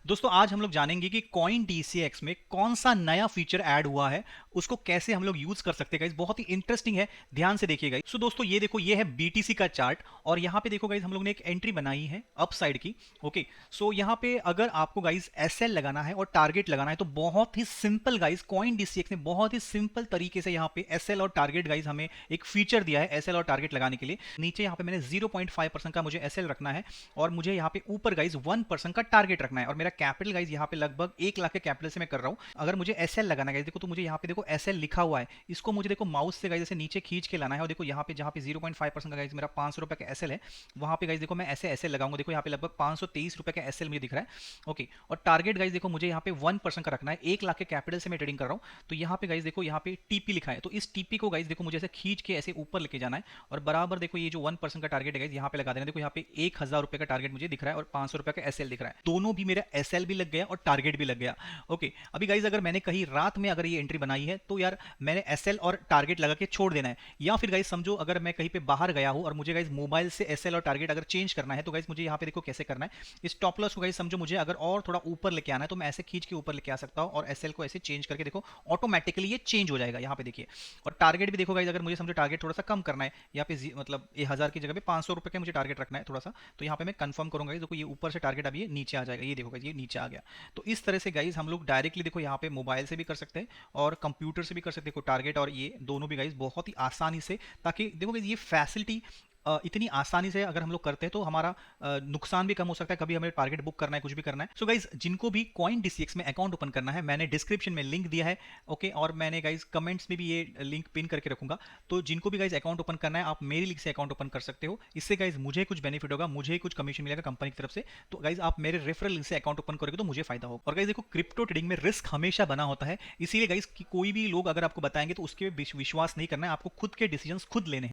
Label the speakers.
Speaker 1: दोस्तों आज हम लोग जानेंगे कि कॉइन डीसीएक्स में कौन सा नया फीचर ऐड हुआ है, उसको कैसे हम लोग यूज कर सकते हैं गाइस। बहुत ही इंटरेस्टिंग है, ध्यान से देखिएगा। सो दोस्तों ये देखो, ये है बीटीसी का चार्ट और यहाँ पे देखो गाइस, हम लोग ने एक एंट्री बनाई है अप साइड की। ओके, सो यहाँ पे अगर आपको गाइस एसएल लगाना है और टारगेट लगाना है तो बहुत ही सिंपल गाइस, कॉइन डीसीएक्स ने बहुत ही सिंपल तरीके से यहाँ पे एसएल और टारगेट गाइस हमें एक फीचर दिया है एसएल और टारगेट लगाने के लिए। नीचे यहाँ पे मैंने 0.5% का मुझे एसएल रखना है और मुझे यहाँ पे ऊपर गाइस 1% का टारगेट रखना है और मेरा कैपिटल गाइस यहाँ पे लगभग 1 लाख के कैपिटल से मैं कर रहा हूँ। अगर मुझे एसएल लगाना है देखो, तो मुझे यहाँ पे देखो एसएल लिखा हुआ है, इसको मुझे देखो माउस से गाइस ऐसे नीचे खींच के लाना है और देखो यहाँ पे जहाँ पे 0.5% का गाइस मेरा 500 रुपए का एसएल है, वहां पे गाइस देखो मैं ऐसे एसएल लगाऊंगा। देखो यहाँ पे लगभग 523 रुपए का एसएल मुझे दिख रहा है। ओके, और टारगेट गाइस देखो मुझे यहाँ पे 1% का रखना है, 1 लाख के कैपिटल से मैं ट्रेडिंग कर रहा हूँ। तो यहाँ पे गाइस देखो, यहाँ पे टीपी लिखा है, तो इस टीपी को गाइस देखो मुझे ऐसे खींच के ऐसे ऊपर लेके जाना है और बराबर देखो ये जो 1% का टारगेट है गाइस यहाँ पे लगा देना। देखो यहाँ पे 1000 रुपए का टारगेट मुझे दिख रहा है और 500 रुपए का एसएल दिख रहा है, दोनों भी मेरा एसएल भी लग गया और टारगेट भी लग गया। ओके, अभी गाइज अगर मैंने कहीं रात में अगर ये एंट्री बनाई है तो यार मैंने एसएल और टारगेट लगा के छोड़ देना है। या फिर गाइज समझो अगर मैं कहीं पे बाहर गया हूं और मुझे गाइज मोबाइल से एसएल और टारगेट अगर चेंज करना है तो गाइज मुझे यहाँ पे देखो कैसे करना है। इस टॉप लॉस को गाइज समझो मुझे अगर और थोड़ा ऊपर लेके आना है तो मैं ऐसे खींच के ऊपर लेके आ सकता हूँ और एसएल को ऐसे चेंज करके देखो ऑटोमेटिकली ये चेंज हो जाएगा। यहाँ पे देखिए, और टारगेट भी देखो गाइज, अगर मुझे समझो टारगेट थोड़ा सा कम करना है, यहाँ पे मतलब 1000 की जगह पे 500 रुपए का मुझे टारगेट रखना है थोड़ा सा, तो यहाँ पे मैं कंफर्म करूंगा। देखो ये ऊपर से टारगेट अभी ये नीचे आ जाएगा, ये देखो ये नीचे आ गया। तो इस तरह से गाइज हम लोग डायरेक्टली देखो यहाँ पे मोबाइल से भी कर सकते हैं और कंप्यूटर से भी कर सकते हैं, टारगेट और ये दोनों भी गाइज बहुत ही आसानी से। ताकि देखो गाइज ये फैसिलिटी इतनी आसानी से अगर हम लोग करते हैं तो हमारा नुकसान भी कम हो सकता है। कभी हमें टारगेट बुक करना है, कुछ भी करना है। सो गाइज जिनको भी कॉइन डीसीएक्स में अकाउंट ओपन करना है, मैंने डिस्क्रिप्शन में लिंक दिया है। ओके, और मैंने गाइज कमेंट्स में भी ये लिंक पिन करके रखूंगा। तो जिनको भी गाइज अकाउंट ओपन करना है, आप मेरी लिंक से अकाउंट ओपन कर सकते हो। इससे गाइज मुझे कुछ बेनिफिट होगा, मुझे कुछ कमीशन मिलेगा कंपनी की तरफ से। तो गाइज आप मेरे रेफरल लिंक से अकाउंट ओपन करोगे तो मुझे फायदा होगा। और गाइज देखो, क्रिप्टो ट्रेडिंग में रिस्क हमेशा बना होता है, इसीलिए गाइज कोई भी लोग अगर आपको बताएंगे तो उसके विश्वास नहीं करना है, आपको खुद के डिसीजंस खुद लेने हैं।